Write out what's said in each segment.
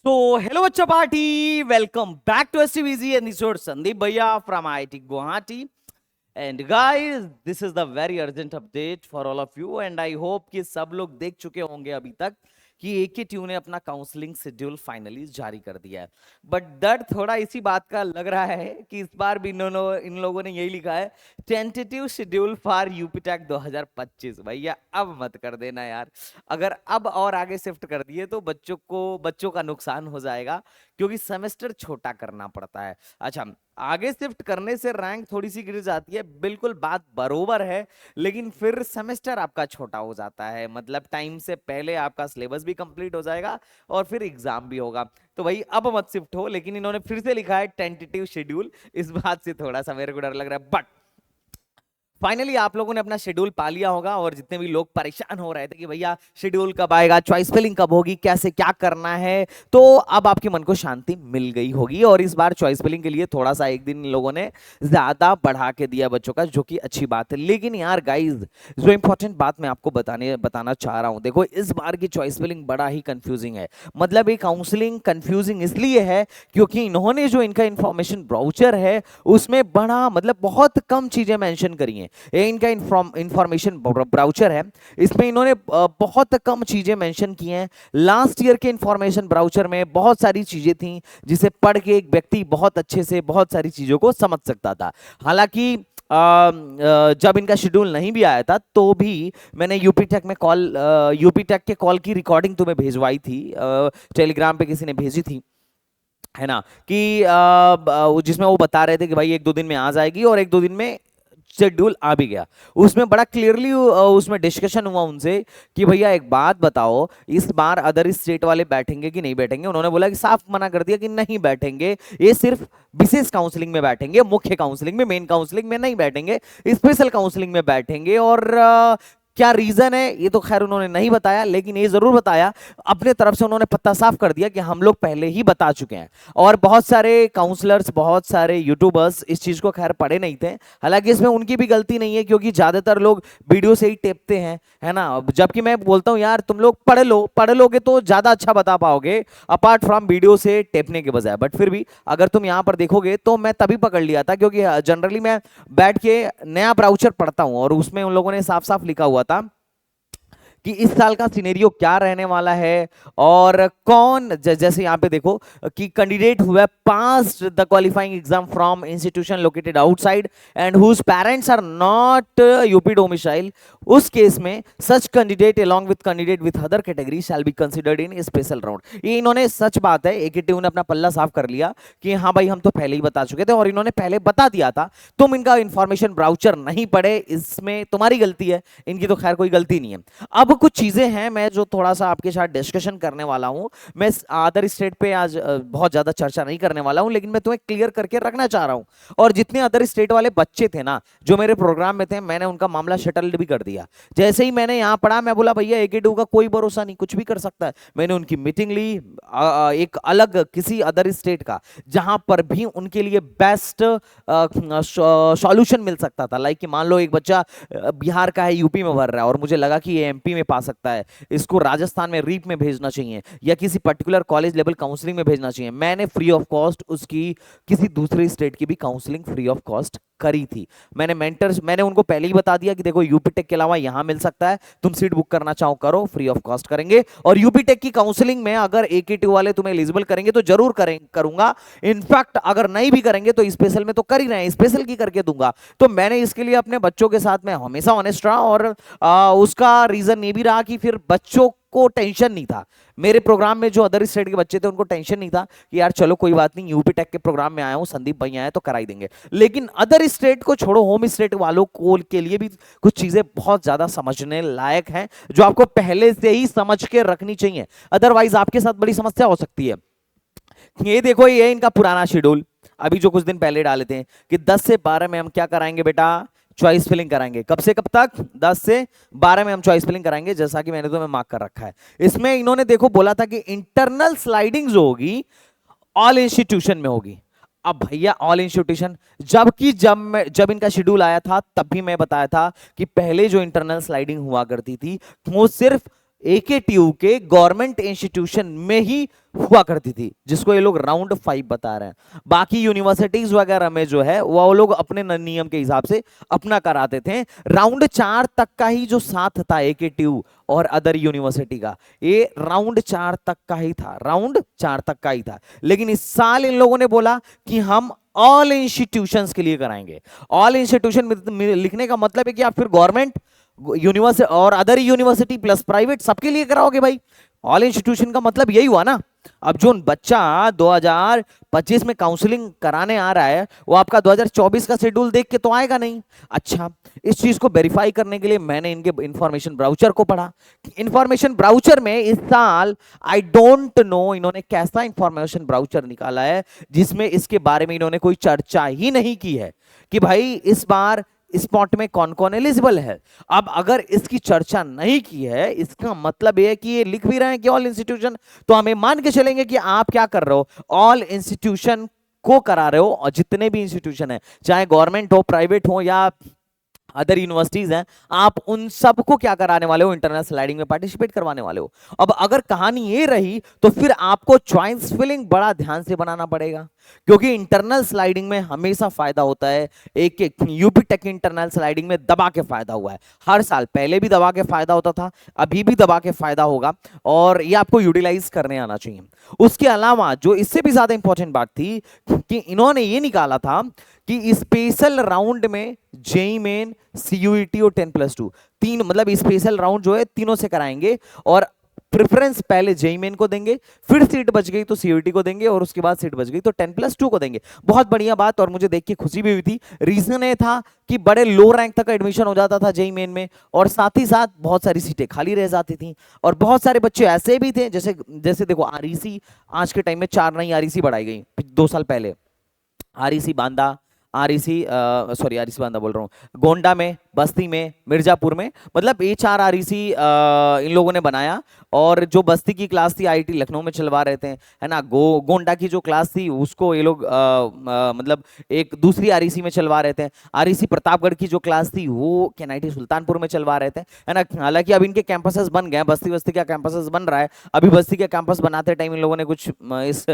Hello Bachcha Party, welcome back to STVZ and this is Sandeep Bhaiya from IIT Guwahati. And guys, this is the very urgent update for all of you and I hope कि सब लोग देख चुके होंगे अभी तक कि AKTU ने अपना काउंसलिंग शेड्यूल फाइनली जारी कर दिया है। बट डर थोड़ा इसी बात का लग रहा है कि इस बार भी इन लोगों ने यही लिखा है टेंटेटिव शेड्यूल फॉर यूपीटेक 2025। भैया अब मत कर देना यार, अगर अब और आगे शिफ्ट कर दिए तो बच्चों का नुकसान हो जाएगा क्योंकि सेमेस्टर छोटा करना पड़ता है। अच्छा, आगे शिफ्ट करने से रैंक थोड़ी सी गिर जाती है, बिल्कुल बात बरोबर है, लेकिन फिर सेमेस्टर आपका छोटा हो जाता है, मतलब टाइम से पहले आपका सिलेबस भी कंप्लीट हो जाएगा और फिर एग्जाम भी होगा। तो भाई अब मत शिफ्ट हो, लेकिन इन्होंने फिर से लिखा है टेंटेटिव शेड्यूल, इस बात से थोड़ा सा मेरे को डर लग रहा है। बट फाइनली आप लोगों ने अपना शेड्यूल पा लिया होगा और जितने भी लोग परेशान हो रहे थे कि भैया शेड्यूल कब आएगा, चॉइस फिलिंग कब होगी, कैसे क्या करना है, तो अब आपके मन को शांति मिल गई होगी। और इस बार चॉइस फिलिंग के लिए थोड़ा सा एक दिन इन लोगों ने ज्यादा बढ़ा के दिया बच्चों का, जो कि अच्छी बात है। लेकिन यार गाइज, जो इंपॉर्टेंट बात मैं आपको बताना चाह रहा हूं, देखो इस बार की चॉइस फिलिंग बड़ा ही कंफ्यूजिंग है। मतलब ये काउंसलिंग कंफ्यूजिंग इसलिए है क्योंकि इन्होंने जो इनका इंफॉर्मेशन ब्राउचर है उसमें बड़ा मतलब बहुत कम चीजें मेंशन करी हैं। ये इनका इंफॉर्मेशन ब्राउचर है, इसमें इन्होंने बहुत कम चीजें मेंशन की हैं। लास्ट ईयर के इंफॉर्मेशन ब्राउचर में बहुत सारी चीजें थी जिसे पढ़ के एक व्यक्ति बहुत अच्छे से बहुत सारी चीजों को समझ सकता था। हालांकि जब इनका शेड्यूल नहीं भी आया था तो भी मैंने यूपीटेक के कॉल की रिकॉर्डिंग तुम्हें भेजवाई थी, टेलीग्राम पे किसी ने भेजी थी, है ना, कि जिसमें वो बता रहे थे कि भाई एक दो दिन में आ जाएगी और एक दो दिन में शेड्यूल आ भी गया। उसमें बड़ा क्लियरली उसमें डिस्कशन हुआ उनसे कि भैया एक बात बताओ, इस बार अदर स्टेट वाले बैठेंगे कि नहीं बैठेंगे। उन्होंने बोला कि साफ मना कर दिया कि नहीं बैठेंगे, ये सिर्फ विशेष काउंसलिंग में बैठेंगे, मुख्य काउंसलिंग में, मेन काउंसलिंग में नहीं बैठेंगे, स्पेशल काउंसलिंग में बैठेंगे। और क्या रीजन है ये तो खैर उन्होंने नहीं बताया, लेकिन ये जरूर बताया अपने तरफ से, उन्होंने पत्ता साफ कर दिया कि हम लोग पहले ही बता चुके हैं। और बहुत सारे काउंसलर्स, बहुत सारे यूट्यूबर्स इस चीज को खैर पढ़े नहीं थे। हालांकि इसमें उनकी भी गलती नहीं है क्योंकि ज्यादातर लोग वीडियो से ही टेपते हैं, है ना। जबकि मैं बोलता हूं यार तुम लोग पढ़ लोगे तो ज्यादा अच्छा बता पाओगे अपार्ट फ्रॉम वीडियो से टेपने के बजाय। बट फिर भी अगर तुम यहां पर देखोगे तो मैं तभी पकड़ लिया था क्योंकि जनरली मैं बैठ के नया ब्राउचर पढ़ता हूं और उसमें उन लोगों ने साफ साफ लिखा हुआ था कि इस साल का सिनेरियो क्या रहने वाला है और कौन जैसे यहाँ पे देखो कि candidate who pass the qualifying exam from institution located outside and whose parents are not UP domicile, उस केस में such candidate along with candidate with other category shall be considered in special round. ये इन्होंने सच बात है, AKTU ने अपना पल्ला साफ कर लिया कि हाँ भाई हम तो पहले ही बता चुके थे और इन्होंने पहले बता दिया था। तुम इनका इंफॉर्मेशन ब्राउचर नहीं पढ़े, इसमें तुम्हारी गलती है, इनकी तो खैर कोई गलती नहीं है। अब कुछ चीजें हैं मैं जो थोड़ा सा आपके साथ डिस्कशन करने वाला हूं। मैं अदर स्टेट पे आज बहुत ज्यादा चर्चा नहीं करने वाला हूं, लेकिन मैं तुम्हें क्लियर करके रखना चाह रहा हूं। और जितने अदर स्टेट वाले बच्चे थे ना जो मेरे प्रोग्राम में थे, मैंने उनका मामला शटल भी कर दिया। जैसे ही मैंने यहां पढ़ा मैं बोला भैया एकेडू का कोई भरोसा नहीं, कुछ भी कर सकता है। मैंने उनकी मीटिंग ली एक अलग किसी अदर स्टेट का जहां पर भी उनके लिए बेस्ट सॉल्यूशन मिल सकता था। लाइक कि मान लो एक बच्चा बिहार का है, यूपी में भर रहा है और मुझे लगा कि ये एमपी में पा सकता है, इसको राजस्थान में रीप में भेजना चाहिए या किसी पर्टिकुलर कॉलेज लेवल काउंसलिंग में भेजना चाहिए। मैंने फ्री ऑफ कॉस्ट उसकी किसी दूसरे स्टेट की भी काउंसलिंग फ्री ऑफ कॉस्ट करी थी। मैंने उनको पहले ही बता दिया कि देखो यूपीटेक के अलावा यहां मिल सकता है, तुम सीट बुक करना चाहो करो, फ्री ऑफ कॉस्ट करेंगे। और यूपीटेक की काउंसलिंग में अगर एकेटीयू वाले तुम्हें एलिजिबल करेंगे तो जरूर करूंगा। इनफैक्ट अगर नहीं भी करेंगे तो स्पेशल में तो कर ही रहे हैं, स्पेशल की करके दूंगा। तो मैंने इसके लिए अपने बच्चों के साथ में हमेशा ऑनेस्ट रहा और उसका रीजन ये भी रहा कि फिर बच्चों को टेंशन नहीं था। मेरे प्रोग्राम में जो अदर स्टेट के बच्चे थे उनको टेंशन नहीं था कि यार चलो कोई बात नहीं, यूपी टेक के प्रोग्राम में आया हूं, संदीप भाई आए तो कराई देंगे। लेकिन अदर स्टेट को छोड़ो, होम स्टेट वालों को के लिए भी कुछ चीजें बहुत ज्यादा समझने लायक हैं जो आपको पहले से ही समझ के रखनी चाहिए, अदरवाइज आपके साथ बड़ी समस्या हो सकती है। ये देखो ये इनका पुराना शेड्यूल अभी जो कुछ दिन पहले डाले थे कि 10 से 12 में हम क्या कराएंगे बेटा, चॉइस फिलिंग कराएंगे। कब से कब तक? 10 से 12 में हम चॉइस फिलिंग कराएंगे, जैसा कि मैंने तुम्हें मार्क कर रखा है। इसमें इन्होंने देखो बोला था कि इंटरनल स्लाइडिंग जो होगी ऑल इंस्टीट्यूशन में होगी। अब भैया ऑल इंस्टीट्यूशन, जब इनका शेड्यूल आया था तब भी मैं बताया था कि पहले जो इंटरनल स्लाइडिंग हुआ करती थी वो सिर्फ एकेटीयू के गवर्नमेंट इंस्टीट्यूशन में ही हुआ करती थी, जिसको ये लोग राउंड 5 बता रहे हैं। बाकी यूनिवर्सिटीज वगैरह में जो है वो लोग अपने नियम के हिसाब से अपना कराते थे। राउंड 4 तक का ही जो साथ था एकेटीयू और अदर यूनिवर्सिटी का, ये राउंड 4 तक का ही था, राउंड 4 तक का ही था। लेकिन इस साल इन लोगों ने बोला कि हम ऑल इंस्टीट्यूशंस के लिए कराएंगे। ऑल इंस्टीट्यूशन लिखने का मतलब है कि आप फिर गवर्नमेंट, यूनिवर्सिटी और अदर यूनिवर्सिटी प्लस प्राइवेट सबके लिए कराओगे भाई। ऑल इंस्टीट्यूशन का मतलब यही हुआ ना। अब जो बच्चा 2025 में काउंसलिंग कराने आ रहा है वो आपका 2024 का शेड्यूल देख के तो आएगा नहीं। अच्छा, इस चीज को वेरीफाई करने के लिए मैंने इनके इंफॉर्मेशन ब्राउचर को पढ़ा। इंफॉर्मेशन ब्राउचर में इस साल आई डोंट नो इन्होंने कैसा इंफॉर्मेशन ब्राउचर निकाला है जिसमें इसके बारे में इन्होंने कोई चर्चा ही नहीं की है कि भाई इस बार स्पॉट में कौन कौन एलिजिबल है। अब अगर इसकी चर्चा नहीं की है, इसका मतलब यह है कि ये लिख भी रहे हैं कि ऑल इंस्टीट्यूशन, तो हमें मान के चलेंगे कि आप क्या कर रहे हो, ऑल इंस्टीट्यूशन को करा रहे हो। और जितने भी इंस्टीट्यूशन है, चाहे गवर्नमेंट हो, प्राइवेट हो या अदर यूनिवर्सिटीज हैं, आप उन सबको क्या कराने वाले हो, इंटरनल स्लाइडिंग में पार्टिसिपेट करवाने वाले हो। अब अगर कहानी ये रही तो फिर आपको चॉइस फिलिंग बड़ा ध्यान से बनाना पड़ेगा, क्योंकि इंटरनल स्लाइडिंग में हमेशा फायदा होता है। एक यूपी टेक इंटरनल स्लाइडिंग में दबा के फायदा हुआ है हर साल, पहले भी दबा के फायदा होता था, अभी भी दबा के फायदा होगा, और ये आपको यूटिलाइज करने आना चाहिए। उसके अलावा जो इससे भी ज्यादा इंपॉर्टेंट बात थी कि इन्होंने ये निकाला था कि स्पेशल राउंड में जेई मेन, सीयूईटी और 10+2 तीन, मतलब स्पेशल राउंड जो है तीनों से कराएंगे, और प्रेफरेंस पहले जेई मेन को देंगे, फिर सीट बच गई तो सीयूईटी को देंगे, और उसके बाद सीट बच गई तो 10+2 को देंगे। बहुत बढ़िया बात, और मुझे देख के खुशी भी हुई थी। रीजन ये था कि बड़े लो रैंक तक एडमिशन हो जाता था जेई मेन में, और साथ ही साथ बहुत सारी सीटें खाली रह जाती थी। और बहुत सारे बच्चे ऐसे भी थे, जैसे जैसे देखो आरईसी, आज के टाइम में 4 नई आरईसी बढ़ाई गई 2 साल पहले। आरईसी बांदा, आरईसी बांदा बोल रहा हूँ, गोंडा में, बस्ती में, मिर्जापुर में, मतलब ये 4 आरईसी इन लोगों ने बनाया। और जो बस्ती की क्लास थी आईआईटी लखनऊ में चलवा रहे थे, है ना। गोंडा की जो क्लास थी उसको ये लोग मतलब एक दूसरी आरईसी में चलवा रहे थे। आरईसी प्रतापगढ़ की जो क्लास थी वो केनआईटी सुल्तानपुर में चलवा रहे थे, है ना। हालांकि अब इनके कैंपसेस बन गए, बस्ती बस्ती का कैंपसेस बन रहा है। अभी बस्ती का कैंपस बनाते टाइम इन लोगों ने कुछ इस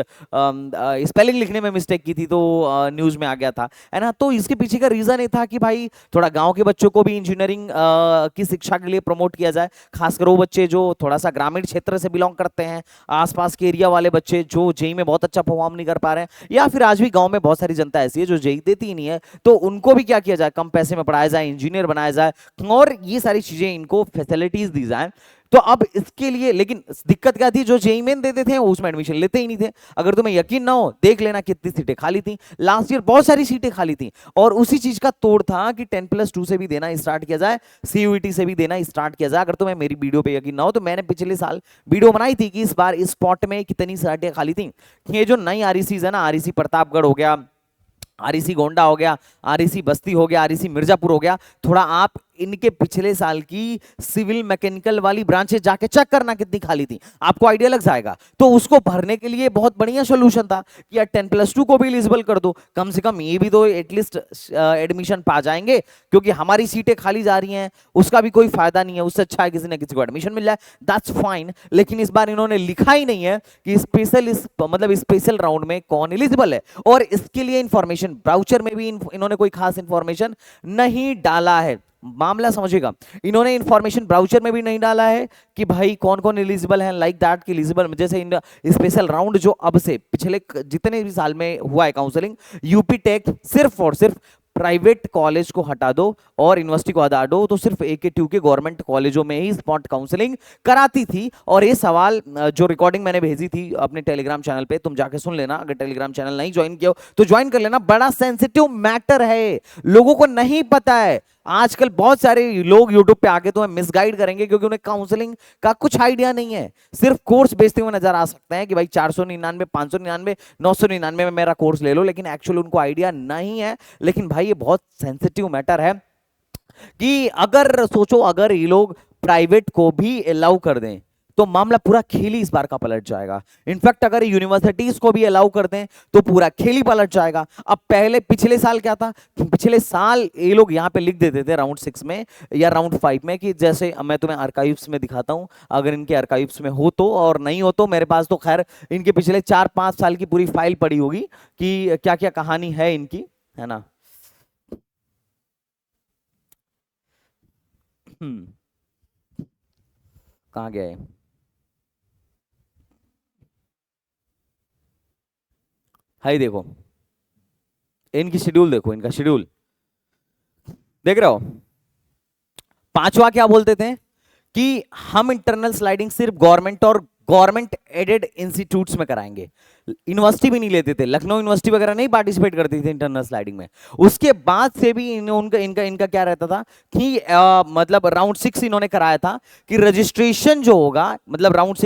स्पेलिंग लिखने में मिस्टेक की थी, तो न्यूज में आ गया था, है ना। तो इसके पीछे का रीजन ये था कि भाई थोड़ा गांव के बच्चों को भी इंजीनियरिंग की शिक्षा के लिए प्रमोट किया जाए, खासकर वो बच्चे जो थोड़ा सा ग्रामीण क्षेत्र से बिलोंग करते हैं, आसपास के एरिया वाले बच्चे जो जेई में बहुत अच्छा परफॉर्म नहीं कर पा रहे हैं, या फिर आज भी गांव में बहुत सारी जनता ऐसी है जो जेई देती ही नहीं है, तो उनको भी क्या किया जाए, कम पैसे में पढ़ाया जाए, इंजीनियर बनाया जाए, और ये सारी चीजें इनको फैसिलिटीज दी जाए। तो अब इसके लिए, लेकिन दिक्कत क्या थी, जो जेई मेन देते थे उसमें एडमिशन लेते ही नहीं थे। अगर तुम्हें यकीन ना हो, देख लेना कितनी सीटें खाली थी लास्ट ईयर, बहुत सारी सीटें खाली थी। और उसी चीज का तोड़ था कि 10+2 से भी देना स्टार्ट किया जाए, सीयूईटी से भी देना स्टार्ट किया जाए। अगर तुम्हें मेरी वीडियो पे यकीन ना हो तो मैंने पिछले साल वीडियो बनाई थी कि इस बार इस स्पॉट में कितनी सीटें खाली थी। ये जो नई आरईसी है ना, आरईसी प्रतापगढ़ हो गया, आरईसी गोंडा हो गया, आरईसी बस्ती हो गया, आरईसी मिर्जापुर हो गया, थोड़ा आप इनके पिछले साल की सिविल मैकेनिकल वाली ब्रांचेस जाके चेक करना कितनी खाली थी, आपको आइडिया लग जाएगा। तो उसको भरने के लिए बहुत बढ़िया सोल्यूशन था कि यार 10+2 को भी एलिजिबल कर दो, कम से कम ये भी तो एटलीस्ट एडमिशन पा जाएंगे, क्योंकि हमारी सीटें खाली जा रही हैं, उसका भी कोई फायदा नहीं है। उससे अच्छा है किसी ना किसी को एडमिशन मिल जाए, दैट्स फाइन। लेकिन इस बार इन्होंने लिखा ही नहीं है कि स्पेशल राउंड में कौन एलिजिबल है, और इसके लिए इंफॉर्मेशन ब्राउचर में भी इन्होंने कोई खास इंफॉर्मेशन नहीं डाला है। मामला समझेगा, इन्होंने इंफॉर्मेशन ब्राउचर में भी नहीं डाला है कि भाई कौन कौन एलिजिबल है, लाइक दैट की एलिजिबल, जैसे स्पेशल राउंड जो अब से पिछले जितने भी साल में हुआ है काउंसलिंग, यूपी टेक सिर्फ और सिर्फ प्राइवेट कॉलेज को हटा दो और यूनिवर्सिटी को हटा दो, तो सिर्फ एकेटीयू के गवर्नमेंट कॉलेजों में ही स्पॉट काउंसलिंग कराती थी। और ये सवाल जो रिकॉर्डिंग मैंने भेजी थी अपने टेलीग्राम चैनल पे, तुम जाके सुन लेना, अगर टेलीग्राम चैनल नहीं ज्वाइन किया हो तो ज्वाइन कर लेना। बड़ा सेंसिटिव मैटर है, लोगों को नहीं पता है। आजकल बहुत सारे लोग यूट्यूब पे आके तुम्हें मिसगाइड करेंगे क्योंकि उन्हें काउंसलिंग का कुछ आइडिया नहीं है, सिर्फ कोर्स बेचते हुए नजर आ सकते हैं कि भाई 499, 599, 999 में मेरा कोर्स ले लो, लेकिन एक्चुअली उनको आइडिया नहीं है। लेकिन भाई ये बहुत सेंसिटिव मैटर है कि अगर सोचो, अगर ये लोग प्राइवेट को भी अलाउ कर दें तो मामला पूरा खेल ही इस बार का पलट जाएगा। इनफैक्ट अगर यूनिवर्सिटीज को भी अलाउ करते हैं तो पूरा खेल ही पलट जाएगा। अब पहले पिछले साल क्या था, पिछले साल ये लोग यहाँ पे लिख देते थे राउंड 6 में या राउंड 5 में कि जैसे मैं तुम्हें आर्काइव्स में दिखाता हूँ, अगर इनके आर्काइव्स में हो तो, और नहीं हो तो मेरे पास तो खैर इनके पिछले 4-5 साल की पूरी फाइल पड़ी होगी कि क्या क्या कहानी है इनकी, है ना। कहाँ गया है? हाई देखो, इनकी शेड्यूल देखो, इनका शेड्यूल देख रहे हो। पांचवा क्या बोलते थे कि हम इंटरनल स्लाइडिंग सिर्फ गवर्नमेंट और गवर्नमेंट एडेड इंस्टीट्यूट्स में कराएंगे। यूनिवर्सिटी भी नहीं लेते थे, लखनऊ यूनिवर्सिटी वगैरह नहीं पार्टिसिपेट करती थी इंटरनल स्लाइडिंग में। उसके बाद से भी उनका इनका इनका क्या रहता था कि मतलब राउंड 6 इन्होंने कराया था कि रजिस्ट्रेशन जो होगा, मतलब राउंड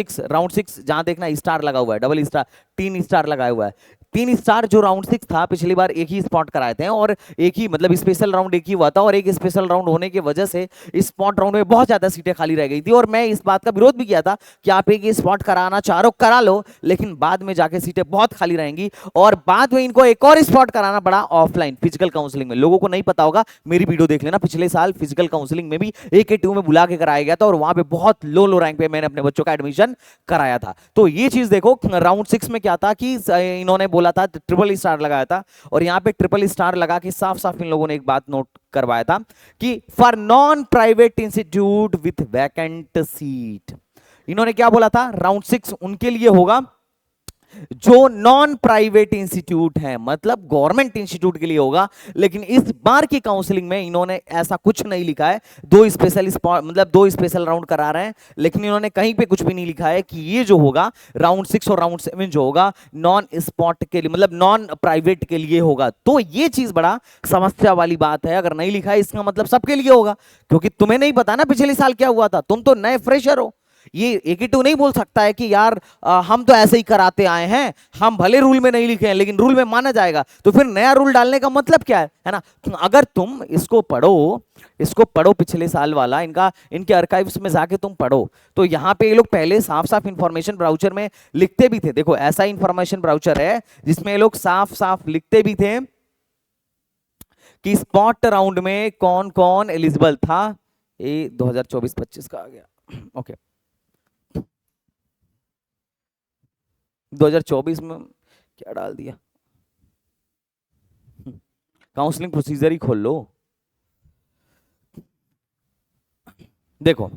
6 जहां देखना स्टार लगा हुआ है, डबल स्टार 3 स्टार लगाया हुआ है, 3 स्टार जो राउंड 6 था पिछली बार एक ही स्पॉट कराए थे, और एक ही मतलब स्पेशल राउंड एक ही हुआ था, और एक स्पेशल राउंड होने की वजह से स्पॉट राउंड में बहुत ज्यादा सीटें खाली रह गई थी। और मैं इस बात का विरोध भी किया था कि आप एक ही स्पॉट कराना चाह रहे हो करा लो, लेकिन बाद में जाके सीटें बहुत खाली रहेंगी। और बाद में इनको एक और स्पॉट कराना पड़ा ऑफलाइन फिजिकल काउंसलिंग में। लोगों को नहीं पता होगा, मेरी वीडियो देख लेना, पिछले साल फिजिकल काउंसलिंग में भी AK2 में बुला के कराया गया था, और वहां पे बहुत लो लो रैंक पे मैंने अपने बच्चों का एडमिशन कराया था। तो ये चीज देखो, राउंड 6 में क्या था कि इन्होंने बोला था ट्रिपल स्टार लगाया था, और यहां पे ट्रिपल स्टार लगा के साफ साफ इन लोगों ने एक बात नोट करवाया था कि for non private institute with vacant seat. इन्होंने क्या बोला था, राउंड 6 उनके लिए होगा जो नॉन प्राइवेट इंस्टीट्यूट है, मतलब गवर्नमेंट इंस्टीट्यूट के लिए होगा। लेकिन इस बार की काउंसलिंग में इन्होंने ऐसा कुछ नहीं लिखा है। 2 स्पेशल मतलब 2 स्पेशल राउंड करा रहे हैं, लेकिन इन्होंने कहीं पे कुछ भी नहीं लिखा है कि ये जो होगा राउंड 6 और राउंड 7 जो होगा नॉन स्पॉट के लिए, मतलब नॉन प्राइवेट के लिए होगा। तो ये चीज बड़ा समस्या वाली बात है। अगर नहीं लिखा है इसका मतलब सबके लिए होगा, क्योंकि तुम्हें नहीं पता ना पिछले साल क्या हुआ था, तुम तो नए फ्रेशर हो। ये AK2 नहीं बोल सकता है कि यार हम तो ऐसे ही कराते आए हैं, हम भले रूल में नहीं लिखे हैं लेकिन रूल में माना जाएगा। तो फिर नया रूल डालने का मतलब क्या है ना। अगर तुम इसको पढ़ो पिछले साल वाला इनके आर्काइव्स में जाके तुम पढ़ो, तो यहां पे ये लोग पहले साफ साफ इंफॉर्मेशन ब्राउचर में लिखते भी थे। देखो ऐसा इंफॉर्मेशन ब्राउचर है जिसमें ये लोग साफ साफ लिखते भी थे कि स्पॉट राउंड में कौन कौन एलिजिबल था। ये 2024-25 का आ गया, ओके। 2024 में क्या डाल दिया, काउंसलिंग प्रोसीजर ही खोल लो। देखो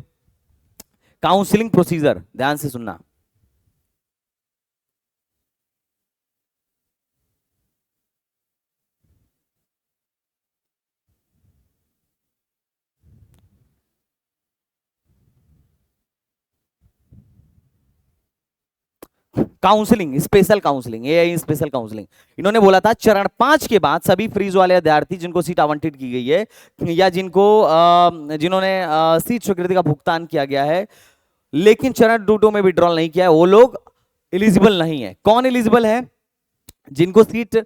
काउंसलिंग प्रोसीजर ध्यान से सुनना। काउंसलिंग, स्पेशल काउंसलिंग, ये स्पेशल काउंसलिंग इन्होंने बोला था चरण 5 के बाद सभी फ्रीज वाले विद्यार्थी जिनको सीट आवंटित की गई है या जिन्होंने सीट स्वीकृति का भुगतान किया गया है लेकिन चरण 2 में विड्रॉल नहीं किया है, वो लोग एलिजिबल नहीं है। कौन एलिजिबल है? जिनको सीट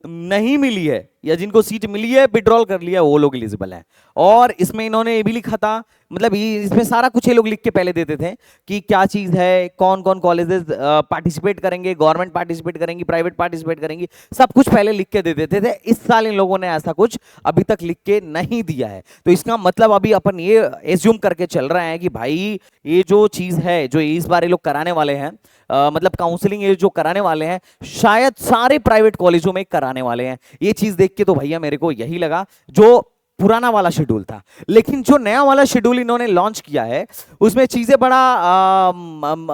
नहीं मिली है या जिनको सीट मिली है विड्रॉल कर लिया, वो लोग एलिजिबल हैं। और इसमें इन्होंने ये भी लिखा था, मतलब इसमें सारा कुछ ये लोग लिख के पहले देते थे कि क्या चीज है, कौन कौन कॉलेजेस पार्टिसिपेट करेंगे, गवर्नमेंट पार्टिसिपेट करेंगी, प्राइवेट पार्टिसिपेट करेंगी, सब कुछ पहले लिख के दे देते थे। इस साल इन लोगों ने ऐसा कुछ अभी तक लिख के नहीं दिया है। तो इसका मतलब अभी अपन ये एज्यूम करके चल रहे हैं कि भाई ये जो चीज है जो इस बार ये लोग कराने वाले हैं, मतलब काउंसलिंग ये जो कराने वाले हैं शायद सारे प्राइवेट कॉलेजों में कराने वाले हैं। ये चीज देख के तो भैया मेरे को यही लगा, जो पुराना वाला शेड्यूल था। लेकिन जो नया वाला शेड्यूल इन्होंने लॉन्च किया है उसमें चीजें बड़ा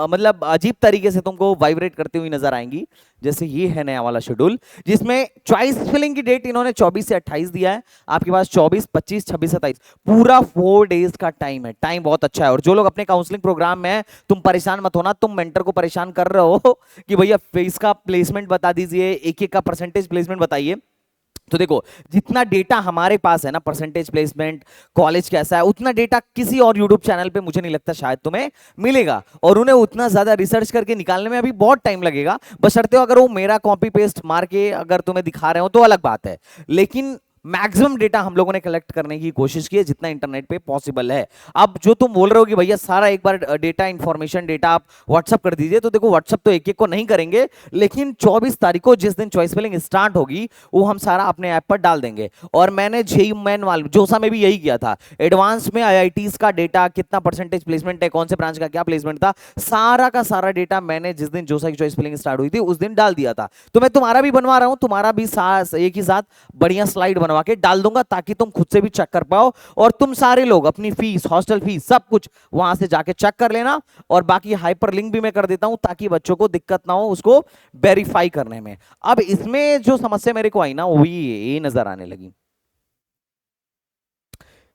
मतलब अजीब तरीके से तुमको वाइब्रेट करती हुई नजर आएंगी। जैसे ये है नया वाला शेड्यूल जिसमें चॉइस फिलिंग की डेट इन्होंने 24 से 28 दिया है। आपके पास 24, 25, 26, 27 पूरा 4 डेज का टाइम है। टाइम बहुत अच्छा है। और जो लोग अपने काउंसलिंग प्रोग्राम में हैं तुम परेशान मत होना, तुम मेंटर को परेशान कर रहे हो कि भैया फेस का प्लेसमेंट बता दीजिए, एक एक का परसेंटेज प्लेसमेंट बताइए। तो देखो जितना डेटा हमारे पास है ना, परसेंटेज प्लेसमेंट कॉलेज कैसा है, उतना डेटा किसी और यूट्यूब चैनल पे मुझे नहीं लगता शायद तुम्हें मिलेगा। और उन्हें उतना ज्यादा रिसर्च करके निकालने में अभी बहुत टाइम लगेगा, बशर्ते अगर वो मेरा कॉपी पेस्ट मार के अगर तुम्हें दिखा रहे हो तो अलग बात है। लेकिन मैक्सिमम डेटा हम लोगों ने कलेक्ट करने की कोशिश की है जितना इंटरनेट पे पॉसिबल है। अब जो तुम बोल रहे हो कि भैया सारा एक बार डेटा इंफॉर्मेशन डेटा आप व्हाट्सअप कर दीजिए, तो देखो व्हाट्सअप तो एक एक को नहीं करेंगे, लेकिन 24 तारीख को जिस दिन चॉइस फिलिंग स्टार्ट होगी वो हम सारा अपने ऐप पर डाल देंगे। और मैंने जेई मेन वाले जोसा में भी यही किया था, एडवांस में आईआईटीज का डेटा कितना परसेंटेज प्लेसमेंट है, कौन से ब्रांच का क्या प्लेसमेंट था, सारा का सारा डेटा मैंने जिस दिन जोसा की चॉइस फिलिंग स्टार्ट हुई थी उस दिन डाल दिया था। तो मैं तुम्हारा भी बनवा रहा हूं, तुम्हारा भी एक ही साथ बढ़िया स्लाइड बनवा के डाल दूंगा ताकि तुम खुद से भी चेक कर पाओ, और तुम सारे लोग अपनी फीस, हॉस्टल फीस, सब कुछ वहां से जाके चेक कर लेना। और बाकी हाइपर लिंक भी मैं कर देता हूं ताकि बच्चों को दिक्कत ना हो उसको वेरीफाई करने में। अब इसमें जो समस्या मेरे को आई ना वो ये नजर आने लगी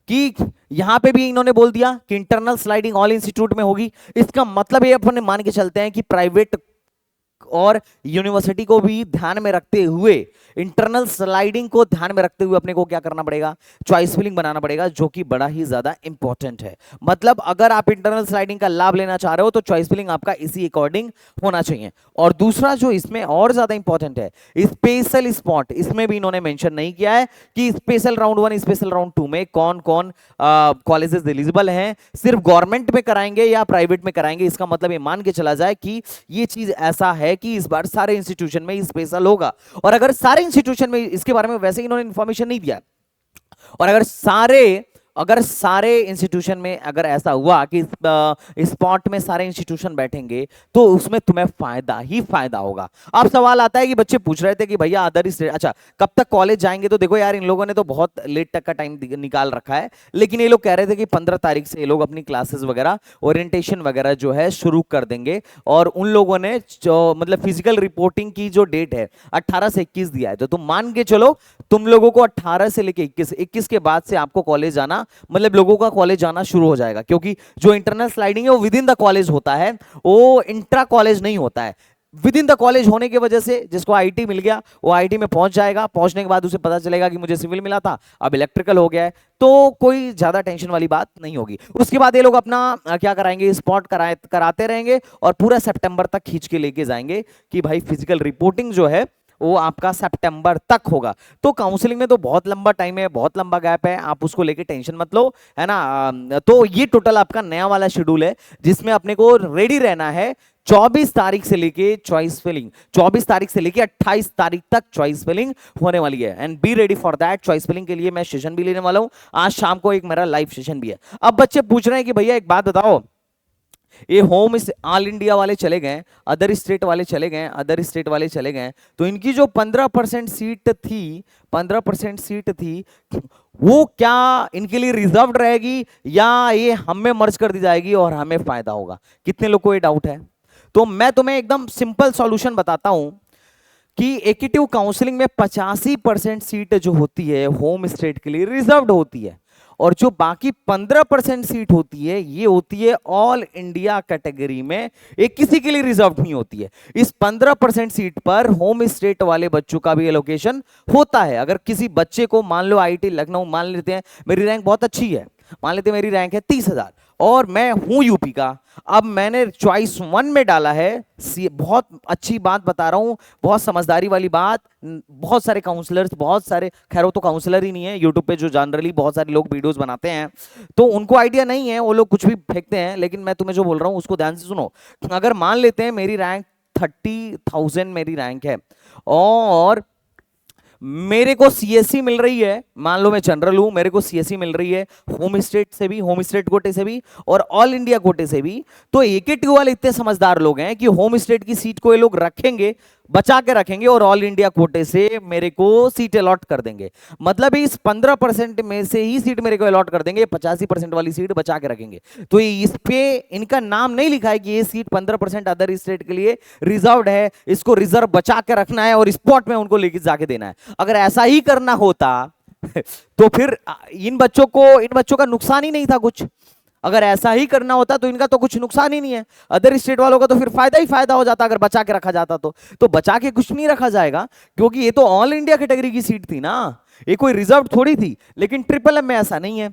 कि यहां पे भी इन्होंने बोल दिया कि इंटरनल स्लाइडिंग ऑल इंस्टीट्यूट में होगी। इसका मतलब ये अपन मान के चलते हैं कि प्राइवेट और यूनिवर्सिटी को भी ध्यान में रखते हुए, इंटरनल स्लाइडिंग को ध्यान में रखते हुए अपने को क्या करना पड़ेगा, चॉइस फिलिंग बनाना पड़ेगा, जो कि बड़ा ही ज्यादा इंपॉर्टेंट है। मतलब अगर आप इंटरनल स्लाइडिंग का लाभ लेना चाह रहे हो तो चॉइस फिलिंग आपका इसी अकॉर्डिंग होना चाहिए। और दूसरा जो इसमें और ज्यादा इंपॉर्टेंट है, स्पेशल स्पॉट, इसमें भी इन्होंने मेंशन नहीं किया है कि स्पेशल राउंड 1 स्पेशल राउंड 2 में कौन कौन कॉलेजेस एलिजिबल हैं, सिर्फ गवर्नमेंट में कराएंगे या प्राइवेट में कराएंगे। इसका मतलब ये मान के चला जाए कि ये चीज ऐसा है कि इस बार सारे इंस्टीट्यूशन में स्पेशल होगा। और अगर सारे इंस्टीट्यूशन में इसके बारे में वैसे ही इन्होंने इंफॉर्मेशन नहीं दिया, और अगर सारे इंस्टीट्यूशन में अगर ऐसा हुआ कि स्पॉट में सारे इंस्टीट्यूशन बैठेंगे तो उसमें तुम्हें फायदा ही फायदा होगा। अब सवाल आता है कि बच्चे पूछ रहे थे कि भैया अदर स्टेट, अच्छा कब तक कॉलेज जाएंगे, तो देखो यार इन लोगों ने तो बहुत लेट तक का टाइम निकाल रखा है, लेकिन ये लोग कह रहे थे कि 15 तारीख से ये लोग अपनी क्लासेस वगैरह, ओरिएंटेशन वगैरह जो है शुरू कर देंगे। और उन लोगों ने जो मतलब फिजिकल रिपोर्टिंग की जो डेट है 18 से 21 दिया है, तो तुम मान के चलो तुम लोगों को 18 से लेके 21 के बाद से आपको कॉलेज जाना, मतलब लोगों का कॉलेज जाना शुरू हो जाएगा। क्योंकि जो इंटरनल स्लाइडिंग है वो विद इन द कॉलेज होता है, वो इंट्रा कॉलेज नहीं होता है। विद इन द कॉलेज होने की वजह से जिसको आईटी मिल गया वो आईटी में पहुंच जाएगा, पहुंचने के बाद उसे पता चलेगा कि मुझे सिविल मिला था अब इलेक्ट्रिकल हो गया है, तो कोई ज्यादा टेंशन वाली बात नहीं होगी। उसके बाद ये लोग अपना क्या कराएंगे, स्पॉट कराते रहेंगे और पूरा सितंबर तक खींच के लेके जाएंगे कि भाई फिजिकल रिपोर्टिंग जो है वो आपका सितंबर तक होगा। तो काउंसलिंग में तो बहुत लंबा टाइम है, बहुत लंबा गैप है, आप उसको लेके टेंशन मत लो, है ना। तो ये टोटल आपका नया वाला शेड्यूल है जिसमें अपने को रेडी रहना है 24 तारीख से लेके चॉइस फिलिंग, 24 तारीख से लेके 28 तारीख तक चॉइस फिलिंग होने वाली है। And be ready for that. Choice filling के लिए मैं सेशन भी लेने वाला हूं, आज शाम को एक मेरा लाइव सेशन भी है। अब बच्चे पूछ रहे हैं कि भैया एक बात बताओ, ये होम ऑल इंडिया वाले चले गए, अदर स्टेट वाले चले गए, अदर स्टेट वाले चले गए, तो इनकी जो 15% सीट थी, 15% सीट थी, वो क्या इनके लिए रिजर्व्ड रहेगी या ये हम में मर्ज कर दी जाएगी और हमें फायदा होगा? कितने लोग को ये डाउट है? तो मैं तुम्हें एकदम सिंपल सॉल्यूशन बताता हूं कि एक्टिव काउंसलिंग में 85% सीट जो होती है होम स्टेट के लिए रिजर्व्ड होती है, और जो बाकी 15% सीट होती है ये होती है ऑल इंडिया कैटेगरी में, एक किसी के लिए रिजर्व नहीं होती है। इस 15% सीट पर होम स्टेट वाले बच्चों का भी एलोकेशन होता है। अगर किसी बच्चे को मान लो आईआईटी लखनऊ, मान लेते हैं मेरी रैंक बहुत अच्छी है, मान लेते हैं मेरी रैंक है 30,000 और मैं हूं यूपी का, अब मैंने चॉइस 1 में डाला है, बहुत अच्छी बात बता रहा हूं, बहुत समझदारी वाली बात। बहुत सारे काउंसलर्स, बहुत सारे, खैर वो तो काउंसलर ही नहीं है, यूट्यूब पे जो जनरली बहुत सारे लोग वीडियोस बनाते हैं तो उनको आइडिया नहीं है, वो लोग कुछ भी फेंकते हैं, लेकिन मैं तुम्हें जो बोल रहा हूं उसको ध्यान से सुनो। अगर मान लेते हैं मेरी रैंक 30,000 मेरी रैंक है और मेरे को सीएससी मिल रही है, मान लो मैं जनरल हूं, मेरे को सीएससी मिल रही है होम स्टेट से भी, होम स्टेट कोटे से भी और ऑल इंडिया कोटे से भी, तो एकेटी वाले इतने समझदार लोग हैं कि होम स्टेट की सीट को ये लोग रखेंगे, बचा के रखेंगे और ऑल इंडिया कोटे से मेरे को सीट अलॉट कर देंगे। मतलब इस 15% में से ही सीट मेरे को अलॉट कर देंगे, 85% वाली सीट बचा के रखेंगे। तो इस पे इनका नाम नहीं लिखा है कि ये सीट 15% अदर स्टेट के लिए रिजर्व्ड है, इसको रिजर्व बचा के रखना है और स्पॉट में उनको लेके जाके देना है। अगर ऐसा ही करना होता तो फिर इन बच्चों का नुकसान ही नहीं था कुछ। अगर ऐसा ही करना होता तो इनका तो कुछ नुकसान ही नहीं है, अदर स्टेट वालों का तो फिर फायदा ही फायदा हो जाता अगर बचा के रखा जाता तो बचा के कुछ नहीं रखा जाएगा, क्योंकि ये तो ऑल इंडिया कैटेगरी की सीट थी ना, ये कोई रिजर्व थोड़ी थी। लेकिन ट्रिपल एम में ऐसा नहीं है,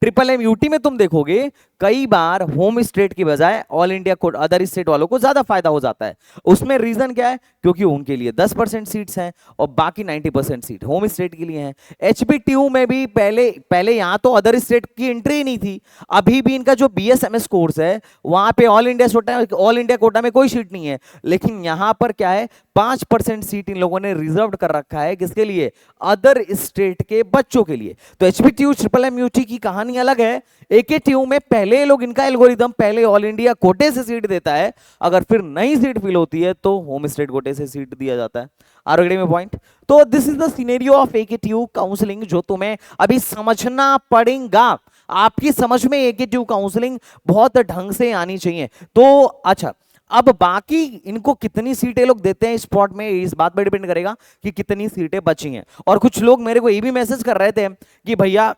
ट्रिपल एम यूटी में तुम देखोगे कई बार होम स्टेट की बजाय all India code other state वालों को ज्यादा फायदा हो जाता है। उसमें रीजन क्या है? क्योंकि उनके लिए 10% सीट्स हैं और बाकी 90% सीट होम स्टेट के लिए हैं। एचपीटीयू में भी पहले पहले यहां तो अदर स्टेट की एंट्री नहीं थी। अभी भी इनका जो बीएसएमएस कोर्स है वहां पे ऑल इंडिया कोटा में कोई सीट नहीं है, लेकिन यहां पर क्या है, 5% सीट इन लोगों ने रिजर्व कर रखा है। किसके लिए? अदर स्टेट के बच्चों के लिए। तो एचपीटीयू ट्रिपल एम यूटी की कहानी अलग है। एकेटीयू में पहले लोग इनका एल्गोरिदम पहले ऑल इंडिया कोटे से सीट देता है, अगर फिर नई सीट फिल होती है तो होम स्टेट कोटे से सीट दिया जाता है। आरोग्य में पॉइंट। तो this is the scenario of AKTU counselling जो तुम्हें अभी समझना पड़ेगा। आपकी समझ में एकेटीयू काउंसलिंग बहुत ढंग से आनी चाहिए। तो अच्छा, अब बाकी इनको कितनी सीटें लोग देते हैं स्पॉट में, इस बात पर डिपेंड करेगा कि कितनी सीटें बची हैं। और कुछ लोग मेरे को ये भी मैसेज कर रहे थे कि भैया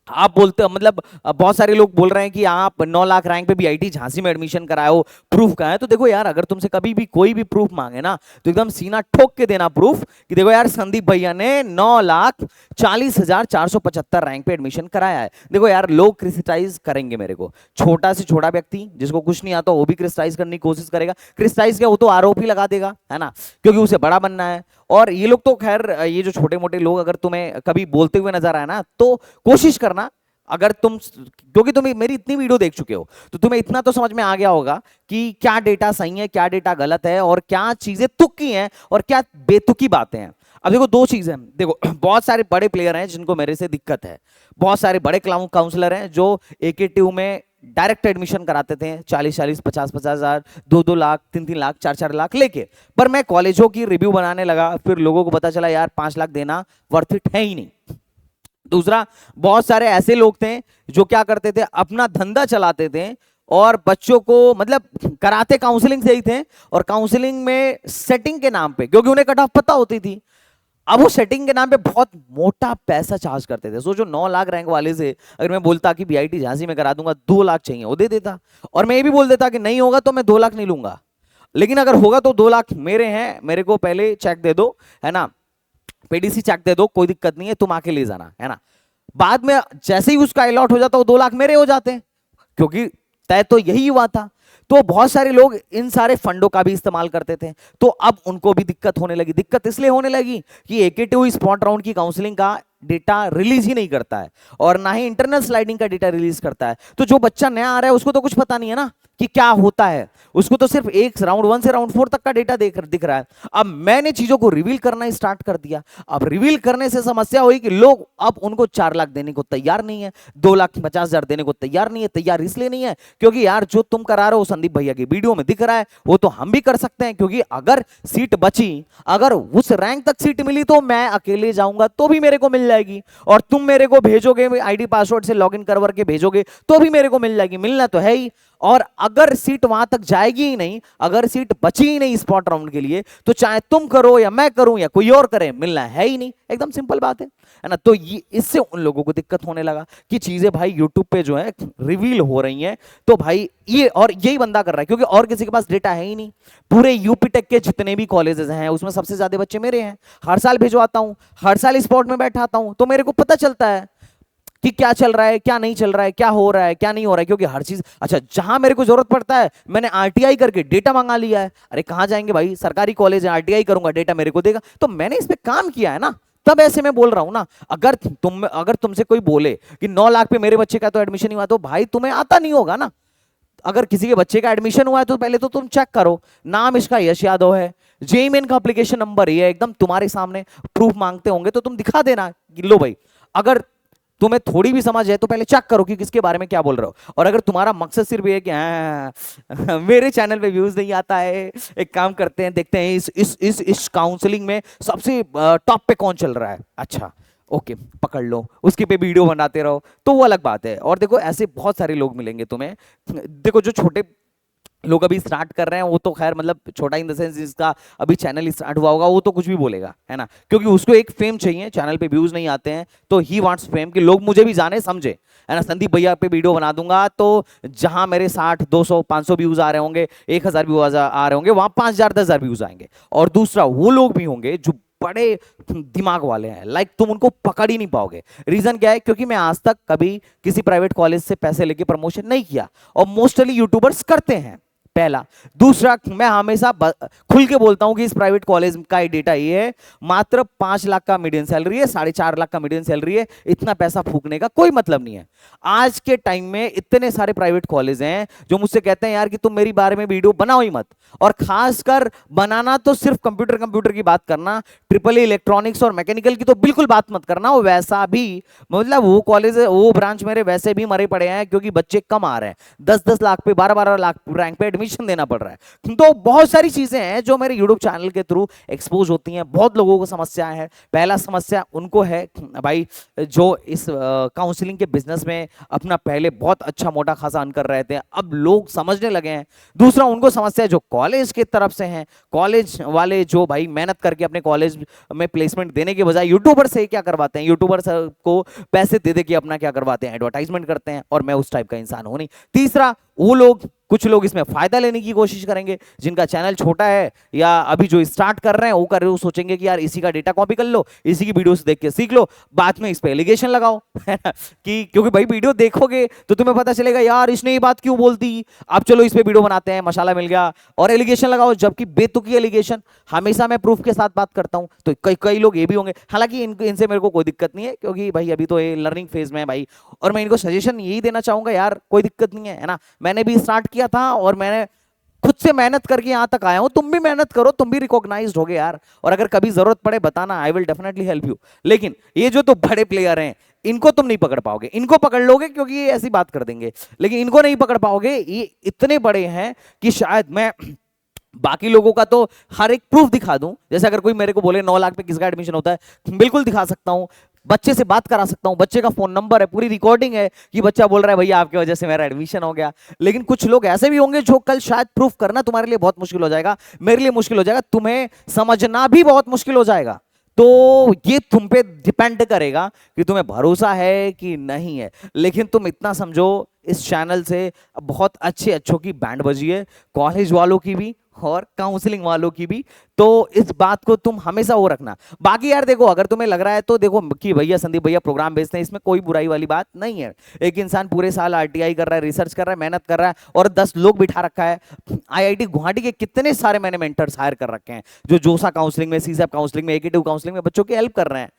आप बोलते हो, मतलब बहुत सारे लोग बोल रहे हैं कि आप 9 लाख रैंक पे बीआईटी झांसी में एडमिशन कराए हो, प्रूफ कहाँ है? तो देखो यार, अगर तुमसे कभी भी कोई भी प्रूफ मांगे ना तो एकदम सीना ठोक के देना प्रूफ कि देखो यार संदीप भैया ने 9,40,475 रैंक पे एडमिशन कराया है। देखो यार, लोग क्रिटिसाइज करेंगे मेरे को, छोटा से छोटा व्यक्ति जिसको कुछ नहीं आता वो भी क्रिटिसाइज करने की कोशिश करेगा। क्रिटिसाइज क्या, वो तो आरोप ही लगा देगा, है ना, क्योंकि उसे बड़ा बनना है। और ये लोग तो खैर, ये जो छोटे मोटे लोग अगर तुम्हें कभी बोलते हुए नजर आए ना तो कोशिश करना, अगर तुम, क्योंकि तुम मेरी इतनी वीडियो देख चुके हो तो तुम्हें इतना तो समझ में आ गया होगा कि क्या डेटा सही है, क्या डेटा गलत है, और क्या चीजें तुक्की हैं और क्या बेतुकी बातें हैं। अब देखो, दो चीजें हैं। देखो, बहुत सारे बड़े प्लेयर हैं जिनको मेरे से दिक्कत है, बहुत सारे बड़े काउंसलर हैं जो एकेटीयू में डायरेक्ट एडमिशन कराते थे 40-40, 50-50 हजार, 2-2 लाख, 3-3 लाख, 4-4 लाख लेके। पर मैं कॉलेजों की रिव्यू बनाने लगा, फिर लोगों को पता चला यार 5 लाख देना वर्थ इट है ही नहीं। दूसरा, बहुत सारे ऐसे लोग थे जो क्या करते थे, अपना धंधा चलाते थे और बच्चों को मतलब कराते काउंसलिंग से ही थे, और काउंसलिंग में सेटिंग के नाम पे, क्योंकि उन्हें कट ऑफ पता होती थी, अब वो सेटिंग के नाम पे बहुत मोटा पैसा चार्ज करते थे। सोचो 9 लाख रैंक वाले से अगर मैं बोलता कि बीआईटी झांसी में करा दूंगा, 2 लाख चाहिए, वो दे देता। और मैं ये भी बोल देता कि नहीं होगा तो मैं 2 लाख नहीं लूंगा, लेकिन अगर होगा तो 2 लाख मेरे हैं, मेरे को पहले चेक दे दो, है ना, पीडीसी चेक दे दो, कोई दिक्कत नहीं है, तुम आके ले जाना, है ना। बाद में जैसे ही उसका अलॉट हो जाता वो 2 लाख मेरे हो जाते, क्योंकि तय तो यही हुआ था। तो बहुत सारे लोग इन सारे फंडों का भी इस्तेमाल करते थे, तो अब उनको भी दिक्कत होने लगी। दिक्कत इसलिए होने लगी कि एकेटीयू स्पॉट राउंड की काउंसलिंग का डेटा रिलीज ही नहीं करता है और ना ही इंटरनल स्लाइडिंग का डेटा रिलीज करता है। तो जो बच्चा नया आ रहा है उसको तो कुछ पता नहीं है ना कि क्या होता है, उसको तो सिर्फ एक राउंड 1 से राउंड 4 तक का डेटा दिख रहा है। अब मैंने चीजों को रिवील करना स्टार्ट कर दिया। अब रिवील करने से समस्या हुई कि लोग अब उनको 4 लाख देने को तैयार नहीं है, 2,50,000 देने को तैयार नहीं है। तैयार इसलिए नहीं है क्योंकि यार जो तुम करा रहे हो संदीप भैया की वीडियो में दिख रहा है वो तो हम भी कर सकते हैं, क्योंकि अगर सीट बची, अगर उस रैंक तक सीट मिली तो मैं अकेले जाऊंगा तो भी मेरे को मिल जाएगी, और तुम मेरे को भेजोगे आईडी पासवर्ड से लॉगिन करवा के भेजोगे तो भी मेरे को मिल जाएगी। मिलना तो है ही। और अगर सीट वहां तक जाएगी ही नहीं, अगर सीट बची ही नहीं स्पॉट राउंड के लिए, तो चाहे तुम करो या मैं करूं या कोई और करे, मिलना है ही नहीं। एकदम सिंपल बात है ना। तो ये इससे उन लोगों को दिक्कत होने लगा कि चीजें भाई यूट्यूब पे जो है रिवील हो रही हैं, तो भाई ये, और यही बंदा कर रहा है क्योंकि और किसी के पास डेटा है ही नहीं। पूरे यूपी टेक के जितने भी कॉलेजेस हैं उसमें सबसे ज्यादा बच्चे मेरे हैं। हर साल भिजवाता हूं, हर साल स्पॉट में बैठाता हूं, तो मेरे को पता चलता है कि क्या चल रहा है, क्या नहीं चल रहा है, क्या हो रहा है, क्या नहीं हो रहा है, क्योंकि हर चीज, अच्छा जहां मेरे को जरूरत पड़ता है मैंने आरटीआई करके डेटा मंगा लिया है। अरे कहां जाएंगे भाई, सरकारी कॉलेज है, आरटीआई करूंगा डेटा मेरे को देगा, तो मैंने इस पे काम किया है ना, तब ऐसे मैं बोल रहा हूं ना। अगर तुमसे कोई बोले कि 9 लाख पे मेरे बच्चे का तो एडमिशन ही हुआ, तो भाई तुम्हें आता नहीं होगा ना। अगर किसी के बच्चे का एडमिशन हुआ है तो पहले तो तुम चेक करो, नाम इसका यश यादव है, जेईई मेन का एप्लीकेशन नंबर ये है, एकदम तुम्हारे सामने प्रूफ मांगते होंगे तो तुम दिखा देना कि लो भाई। अगर तुम्हें थोड़ी भी समझ है तो पहले चेक करो कि किसके बारे में क्या बोल रहे हो। और अगर तुम्हारा मकसद सिर्फ ये है कि मेरे चैनल पे व्यूज नहीं आता है, एक काम करते हैं, देखते हैं इस काउंसलिंग में सबसे टॉप पे कौन चल रहा है, अच्छा ओके पकड़ लो, उसके पे वीडियो बनाते रहो, तो वो अलग बात है। और देखो ऐसे बहुत सारे लोग मिलेंगे तुम्हें। देखो जो छोटे लोग अभी स्टार्ट कर रहे हैं वो तो खैर, मतलब छोटा इन द सेंस जिसका अभी चैनल स्टार्ट हुआ होगा वो तो कुछ भी बोलेगा, है ना, क्योंकि उसको एक फेम चाहिए। चैनल पे व्यूज नहीं आते हैं तो ही वांट्स फेम, कि लोग मुझे भी जाने समझे, है ना। संदीप भैया पे वीडियो बना दूंगा तो जहां मेरे 60, 200, 500 व्यूज आ रहे होंगे, 1,000 व्यूज आ रहे होंगे, वहां 5,000, 10,000 व्यूज आएंगे। और दूसरा वो लोग भी होंगे जो बड़े दिमाग वाले हैं, लाइक तुम उनको पकड़ ही नहीं पाओगे। रीजन क्या है? क्योंकि मैं आज तक कभी किसी प्राइवेट कॉलेज से पैसे लेके प्रमोशन नहीं किया, और मोस्टली यूट्यूबर्स करते हैं, पहला। दूसरा, मैं हमेशा खुल के बोलता हूं कि इस प्राइवेट कॉलेज का डेटा ये है, मात्र 5 लाख का मीडियन सैलरी है, 4.5 लाख का मीडियन सैलरी है, इतना पैसा फूकने का कोई मतलब नहीं है। आज के टाइम में इतने सारे प्राइवेट कॉलेज हैं जो मुझसे कहते हैं यार कि तुम मेरी बारे में वीडियो बनाओ ही मत, और खासकर बनाना तो सिर्फ कंप्यूटर की बात करना, ट्रिपल इलेक्ट्रॉनिक्स और मैकेनिकल की तो बिल्कुल बात मत करना। और वैसा भी मतलब वो कॉलेज, वो ब्रांच मेरे वैसे भी मरे पड़े हैं, क्योंकि बच्चे कम आ रहे हैं, 10-10 लाख पे, 12-12 लाख रैंक पे एडमिशन देना पड़ रहा है। तो बहुत सारी चीजें हैं जो मेरे YouTube चैनल के थ्रू एक्सपोज होती हैं। बहुत लोगों को समस्या है। पहला समस्या उनको है भाई जो इस काउंसलिंग के बिजनेस में अपना पहले बहुत अच्छा मोटा खासा अर्न कर रहे थे, अब लोग समझने लगे हैं। दूसरा, उनको समस्या जो कॉलेज की तरफ से है, कॉलेज वाले जो भाई मेहनत करके अपने कॉलेज में प्लेसमेंट देने के बजाय यूट्यूबर से क्या करवाते हैं, यूट्यूबर को पैसे दे दे के अपना क्या करवाते हैं, एडवर्टाइजमेंट करते हैं, और मैं उस टाइप का इंसान हूं नहीं। तीसरा, वो लोग, कुछ लोग इसमें फायदा लेने की कोशिश करेंगे, जिनका चैनल छोटा है या अभी जो स्टार्ट कर रहे हैं वो कर रहे हो, सोचेंगे कि यार इसी का डेटा कॉपी कर लो, इसी की वीडियोस देख के सीख लो, बाद में इस पे एलिगेशन लगाओ कि क्योंकि भाई वीडियो देखोगे तो तुम्हें पता चलेगा यार इसने ये बात क्यों बोल दी, अब चलो इस पे वीडियो बनाते हैं, मसाला मिल गया, और एलिगेशन लगाओ, जबकि बेतुकी एलिगेशन। हमेशा मैं प्रूफ के साथ बात करता हूं, तो कई लोग ये भी होंगे, हालांकि इनसे मेरे को कोई दिक्कत नहीं है, क्योंकि भाई अभी तो ये लर्निंग फेज में है भाई, और मैं इनको सजेशन यही देना चाहूंगा यार, कोई दिक्कत नहीं है ना। मैंने भी स्टार्ट किया था और मैंने खुद से मेहनत करके यहां तक आया हूं, तुम भी मेहनत करो, तुम भी रिकॉग्नाइज्ड होगे यार, और अगर कभी जरूरत पड़े बताना, I will definitely help you. लेकिन ये जो तो बड़े प्लेयर हैं, इनको तुम नहीं पकड़ पाओगे, इनको पकड़ लोगे क्योंकि ये ऐसी बात कर देंगे, लेकिन इनको नहीं पकड़ पाओगे। ये इतने बड़े हैं कि शायद मैं बाकी लोगों का तो हर एक प्रूफ दिखा दूं। जैसे अगर कोई मेरे को बोले 9 लाख पे किसका एडमिशन होता है, बिल्कुल दिखा सकता हूं, बच्चे से बात करा सकता हूं, बच्चे का फोन नंबर है, पूरी रिकॉर्डिंग है कि बच्चा बोल रहा है भैया आपकी वजह से मेरा एडमिशन हो गया। लेकिन कुछ लोग ऐसे भी होंगे जो कल शायद प्रूफ करना तुम्हारे लिए बहुत मुश्किल हो जाएगा, मेरे लिए मुश्किल हो जाएगा, तुम्हें समझना भी बहुत मुश्किल हो जाएगा। तो ये तुम पे डिपेंड करेगा कि तुम्हें भरोसा है कि नहीं है। लेकिन तुम इतना समझो, इस चैनल से बहुत अच्छे अच्छों की बैंड बजी है, कॉलेज वालों की भी और काउंसलिंग वालों की भी। तो इस बात को तुम हमेशा वो रखना। बाकी यार देखो, अगर तुम्हें लग रहा है तो देखो कि भैया संदीप भैया प्रोग्राम बेचते हैं, इसमें कोई बुराई वाली बात नहीं है। एक इंसान पूरे साल आरटीआई कर रहा है, रिसर्च कर रहा है, मेहनत कर रहा है, और 10 लोग बिठा रखा है। आईआईटी गुवाहाटी के कितने सारे मैंने मेंटर्स हायर कर रखे हैं, जो जोसा काउंसलिंग में, सीसैप काउंसलिंग में, एकेटिव काउंसलिंग में बच्चों की हेल्प कर रहे हैं।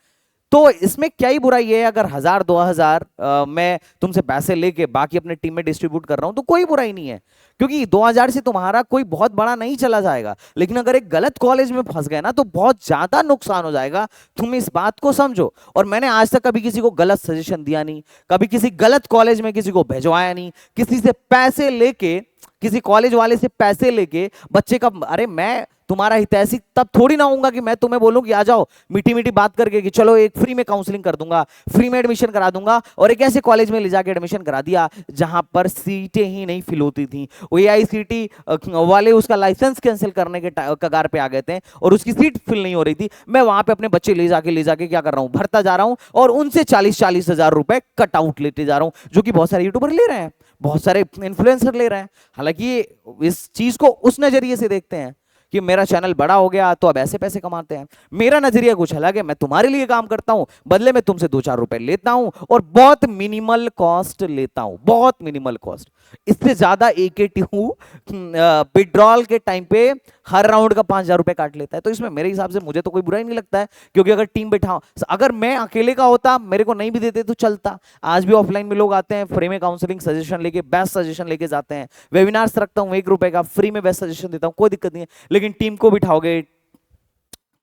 तो इसमें क्या ही बुराई है, अगर 1000-2000 मैं तुमसे पैसे लेके बाकी अपने टीम में डिस्ट्रीब्यूट कर रहा हूं तो कोई बुराई नहीं है, क्योंकि 2000 से तुम्हारा कोई बहुत बड़ा नहीं चला जाएगा। लेकिन अगर एक गलत कॉलेज में फंस गए ना तो बहुत ज्यादा नुकसान हो जाएगा, तुम इस बात को समझो। और मैंने आज तक कभी किसी को गलत सजेशन दिया नहीं, कभी किसी गलत कॉलेज में किसी को भेजवाया नहीं, किसी से पैसे लेके, किसी कॉलेज वाले से पैसे लेके बच्चे का, अरे मैं तुम्हारा हितैषी तब थोड़ी ना होऊंगा कि मैं तुम्हें बोलूं कि आ जाओ मीठी मीठी बात करके कि चलो एक फ्री में काउंसलिंग कर दूंगा, फ्री में एडमिशन करा दूंगा, और एक ऐसे कॉलेज में ले जाके एडमिशन करा दिया जहां पर सीटें ही नहीं फिल होती थी। वो एआईसीटी वाले उसका लाइसेंस कैंसिल करने के कगार पे आ गए थे और उसकी सीट फिल नहीं हो रही थी। मैं वहां पे अपने बच्चे ले जाके क्या कर रहा हूं, भरता जा रहा हूं, और उनसे 40-40 हजार रुपए कट आउट लेते जा रहा हूं, जो कि बहुत सारे यूट्यूबर ले रहे हैं, बहुत सारे इन्फ्लुएंसर ले रहे हैं। हालांकि इस चीज को उस नजरिए से देखते हैं कि मेरा चैनल बड़ा हो गया तो अब ऐसे पैसे कमाते हैं। मेरा नजरिया कुछ अलग है, मैं तुम्हारे लिए काम करता हूं, बदले में तुमसे 2-4 रुपए लेता हूं, और बहुत मिनिमल कॉस्ट लेता हूं, बहुत मिनिमल कॉस्ट। इससे ज्यादा AKTU विड्रॉल के टाइम पे हर राउंड का 5000 रुपए काट लेता है। तो इसमें मेरे हिसाब से मुझे तो कोई बुराई नहीं लगता है, क्योंकि अगर टीम बैठा, अगर मैं अकेले का होता, मेरे को नहीं भी देते तो चलता। आज भी ऑफलाइन में लोग आते हैं, फ्री में काउंसलिंग सजेशन लेके, बेस्ट सजेशन लेके जाते हैं। वेबिनार्स रखता हूं 1 रुपए का, फ्री में बेस्ट सजेशन देता हूं, कोई दिक्कत नहीं है। लेकिन टीम को बिठाओगे,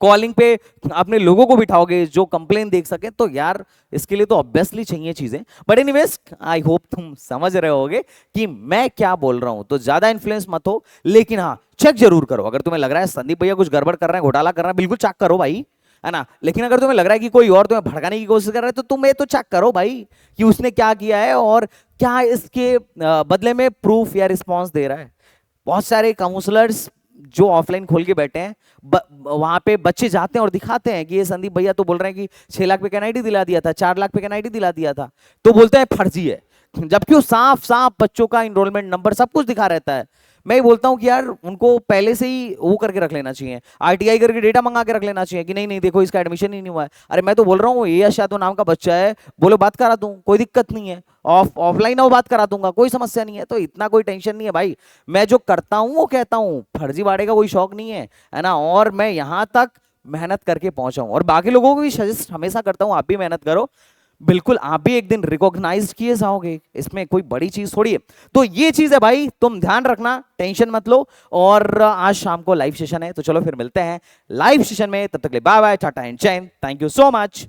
कॉलिंग पे अपने लोगों को बिठाओगे जो कंप्लेन देख सके, तो यार इसके लिए तो ऑब्वियसली चाहिए चीजें। बट एनीवेज, आई होप तुम समझ रहे होगे कि मैं क्या बोल रहा हूं। तो ज्यादा इन्फ्लुएंस मत हो, लेकिन हाँ चेक जरूर करो। अगर तुम्हें लग रहा है संदीप भैया कुछ गड़बड़ कर रहे हैं, घोटाला कर रहे हैं, बिल्कुल चेक करो भाई, है ना। लेकिन अगर तुम्हें लग रहा है कि कोई और तुम्हें भड़काने की कोशिश कर रहा है, तो तुम ये तो चेक करो भाई कि उसने क्या किया है और क्या इसके बदले में प्रूफ या रिस्पॉन्स दे रहा है। बहुत सारे काउंसलर्स जो ऑफलाइन खोल के बैठे हैं, वहां पे बच्चे जाते हैं और दिखाते हैं कि ये संदीप भैया तो बोल रहे हैं कि 6 लाख पे एनआईडी दिला दिया था, 4 लाख पे एनआईडी दिला दिया था, तो बोलते हैं फर्जी है। जबकि वो साफ साफ बच्चों का इनरोलमेंट नंबर सब कुछ दिखा रहता है। मैं ही बोलता हूँ कि यार उनको पहले से ही वो करके रख लेना चाहिए, आरटीआई करके डेटा मंगा के रख लेना चाहिए कि नहीं नहीं देखो इसका एडमिशन ही नहीं हुआ है। अरे मैं तो बोल रहा हूँ ये यश यादव नाम का बच्चा है, बोलो बात करा दूं, कोई दिक्कत नहीं है। ऑफलाइन वो बात करा दूंगा, कोई समस्या नहीं है। तो इतना कोई टेंशन नहीं है भाई। मैं जो करता हूँ वो कहता हूँ, फर्जीवाड़े का कोई शौक नहीं है ना। और मैं यहाँ तक मेहनत करके पहुंचा हूं और बाकी लोगों को भी सजेस्ट हमेशा करता हूं आप भी मेहनत करो। बिल्कुल आप भी एक दिन रिकॉग्नाइज किए जाओगे, इसमें कोई बड़ी चीज थोड़ी है। तो ये चीज है भाई, तुम ध्यान रखना, टेंशन मत लो। और आज शाम को लाइव सेशन है, तो चलो फिर मिलते हैं लाइव सेशन में। तब तक के लिए बाय बाय, टाटा एंड जय Hind, thank you so much.